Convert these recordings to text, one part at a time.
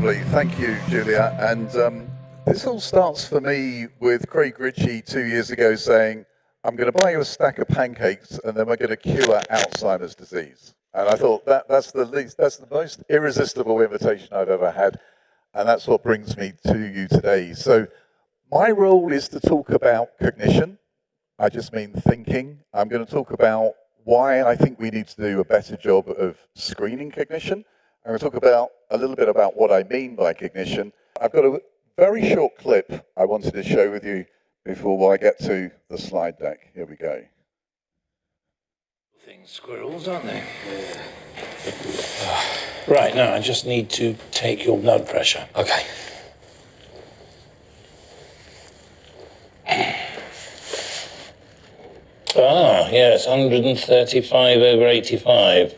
Lovely, thank you, Julia. And this all starts for me with Craig Ritchie 2 years ago saying, I'm going to buy you a stack of pancakes and then we're going to cure Alzheimer's disease. And I thought that's the most irresistible invitation I've ever had. And that's what brings me to you today. So my role is to talk about cognition. I just mean thinking. I'm going to talk about why I think we need to do a better job of screening cognition. I'm going to talk about a little bit about what I mean by cognition. I've got a very short clip I wanted to share with you before I get to the slide deck. Here we go. Things squirrels, aren't they? Right, now I just need to take your blood pressure. Okay. Ah, yes, 135/85.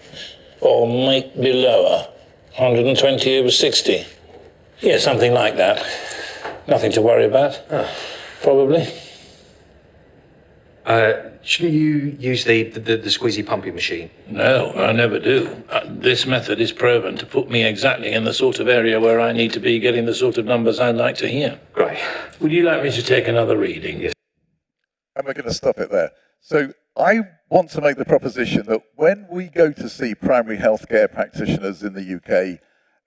Or might be lower. 120/60. Yeah, something like that. Nothing to worry about, probably. Shouldn't you use the squeezy pumpy machine? No, I never do. This method is proven to put me exactly in the sort of area where I need to be getting the sort of numbers I'd like to hear. Great. Would you like me to take another reading? Yes. And we're going to stop it there. So I want to make the proposition that when we go to see primary healthcare practitioners in the UK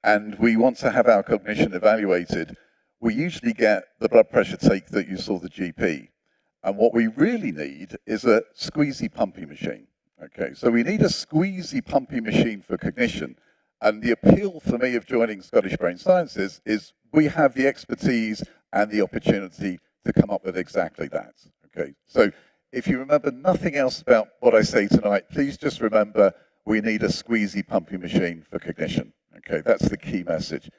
and we want to have our cognition evaluated, we usually get the blood pressure take that you saw the GP. And what we really need is a squeezy pumpy machine. Okay, so we need a squeezy pumpy machine for cognition. And the appeal for me of joining Scottish Brain Sciences is we have the expertise and the opportunity to come up with exactly that. Okay, so if you remember nothing else about what I say tonight, please just remember we need a squeezy pumpy machine for cognition. Okay, that's the key message.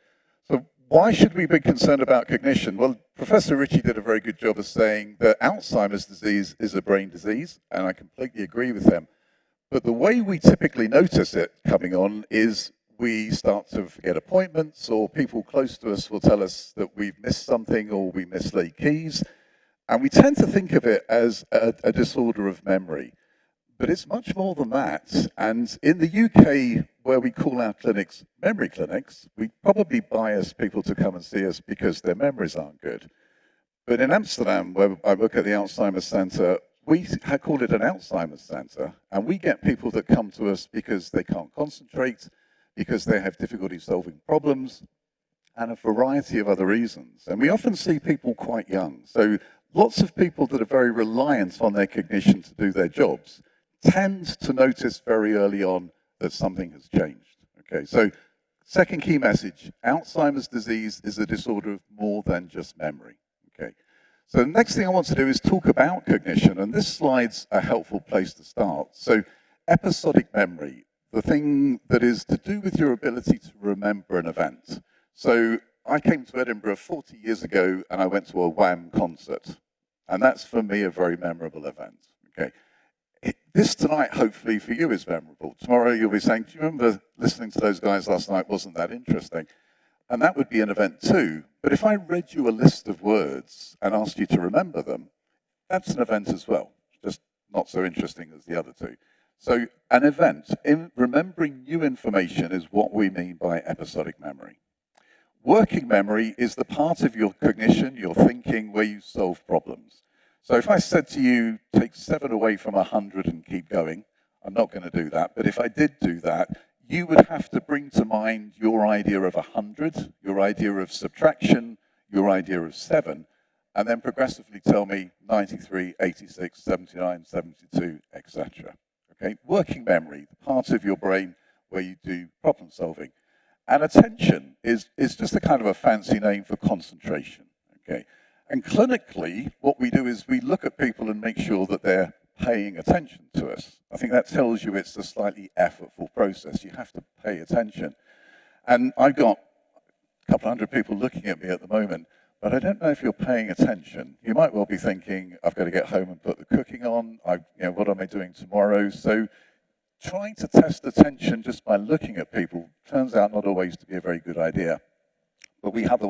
So why should we be concerned about cognition? Well, Professor Ritchie did a very good job of saying that Alzheimer's disease is a brain disease, and I completely agree with him. But the way we typically notice it coming on is we start to forget appointments, or people close to us will tell us that we've missed something or we mislaid keys. And we tend to think of it as a disorder of memory. But it's much more than that. And in the UK, where we call our clinics memory clinics, we probably bias people to come and see us because their memories aren't good. But in Amsterdam, where I work at the Alzheimer's Centre, we call it an Alzheimer's Centre. And we get people that come to us because they can't concentrate, because they have difficulty solving problems, and a variety of other reasons. And we often see people quite young. So lots of people that are very reliant on their cognition to do their jobs tend to notice very early on that something has changed. Okay, so second key message, Alzheimer's disease is a disorder of more than just memory. Okay, so the next thing I want to do is talk about cognition, and this slide's a helpful place to start. So episodic memory, the thing that is to do with your ability to remember an event. So I came to Edinburgh 40 years ago and I went to a Wham concert. And that's for me a very memorable event. Okay. This tonight, hopefully for you, is memorable. Tomorrow you'll be saying, do you remember listening to those guys last night? Wasn't that interesting? And that would be an event too. But if I read you a list of words and asked you to remember them, that's an event as well. Just not so interesting as the other two. So an event, in remembering new information, is what we mean by episodic memory. Working memory is the part of your cognition, your thinking, where you solve problems. So if I said to you, take 7 away from 100 and keep going, I'm not going to do that. But if I did do that, you would have to bring to mind your idea of 100, your idea of subtraction, your idea of 7, and then progressively tell me 93, 86, 79, 72, etc. Okay? Working memory, the part of your brain where you do problem solving. And attention is just a kind of a fancy name for concentration, okay? And clinically, what we do is we look at people and make sure that they're paying attention to us. I think that tells you it's a slightly effortful process. You have to pay attention. And I've got a couple hundred people looking at me at the moment, but I don't know if you're paying attention. You might well be thinking, I've got to get home and put the cooking on. What am I doing tomorrow? So trying to test attention just by looking at people turns out not always to be a very good idea. But we have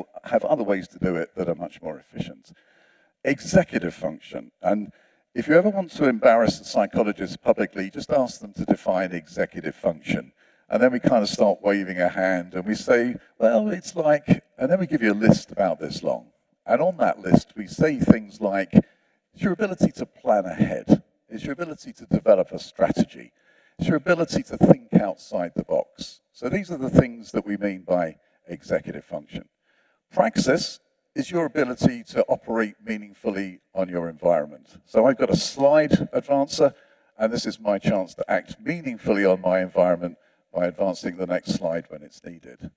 other ways to do it that are much more efficient. Executive function. And if you ever want to embarrass a psychologist publicly, just ask them to define executive function. And then we kind of start waving a hand and we say, well, it's like, and then we give you a list about this long. And on that list, we say things like, it's your ability to plan ahead. It's your ability to develop a strategy. It's your ability to think outside the box. So these are the things that we mean by executive function. Praxis is your ability to operate meaningfully on your environment. So I've got a slide advancer, and this is my chance to act meaningfully on my environment by advancing the next slide when it's needed.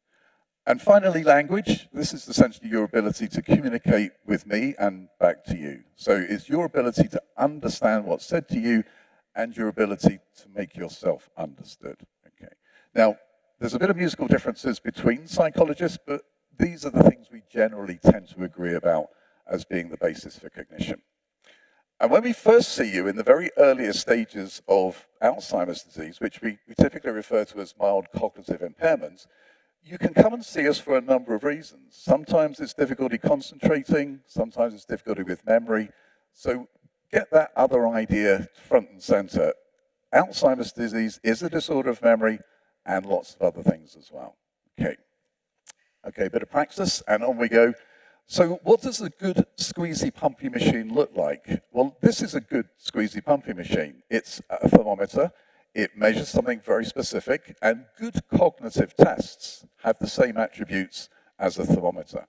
And finally, language. This is essentially your ability to communicate with me and back to you. So it's your ability to understand what's said to you and your ability to make yourself understood. Okay. Now, there's a bit of musical differences between psychologists, but these are the things we generally tend to agree about as being the basis for cognition. And when we first see you in the very earliest stages of Alzheimer's disease, which we typically refer to as mild cognitive impairment, you can come and see us for a number of reasons. Sometimes it's difficulty concentrating, sometimes it's difficulty with memory. So get that other idea front and center. Alzheimer's disease is a disorder of memory and lots of other things as well. Okay, bit of practice, and on we go. So what does a good squeezy pumpy machine look like? Well, this is a good squeezy pumpy machine. It's a thermometer, it measures something very specific, and good cognitive tests have the same attributes as a thermometer.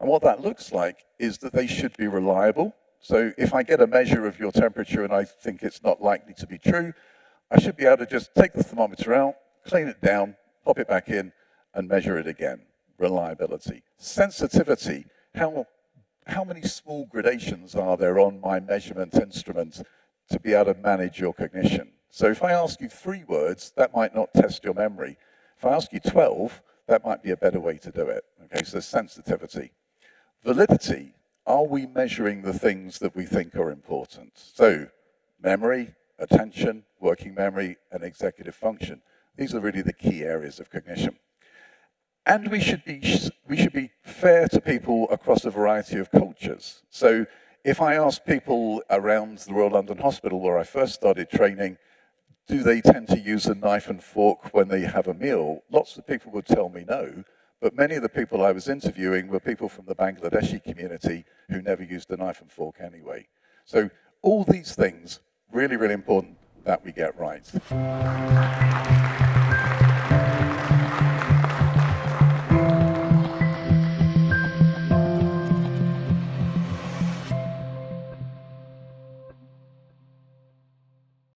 And what that looks like is that they should be reliable. So if I get a measure of your temperature and I think it's not likely to be true, I should be able to just take the thermometer out, clean it down, pop it back in, and measure it again. Reliability. Sensitivity. How many small gradations are there on my measurement instrument to be able to manage your cognition? So if I ask you 3 words, that might not test your memory. If I ask you 12, that might be a better way to do it. Okay, so sensitivity. Validity. Are we measuring the things that we think are important? So memory, attention, working memory, and executive function. These are really the key areas of cognition. And we should be fair to people across a variety of cultures. So if I ask people around the Royal London Hospital where I first started training, do they tend to use a knife and fork when they have a meal? Lots of people would tell me no, but many of the people I was interviewing were people from the Bangladeshi community who never used a knife and fork anyway. So all these things, really, really important that we get right.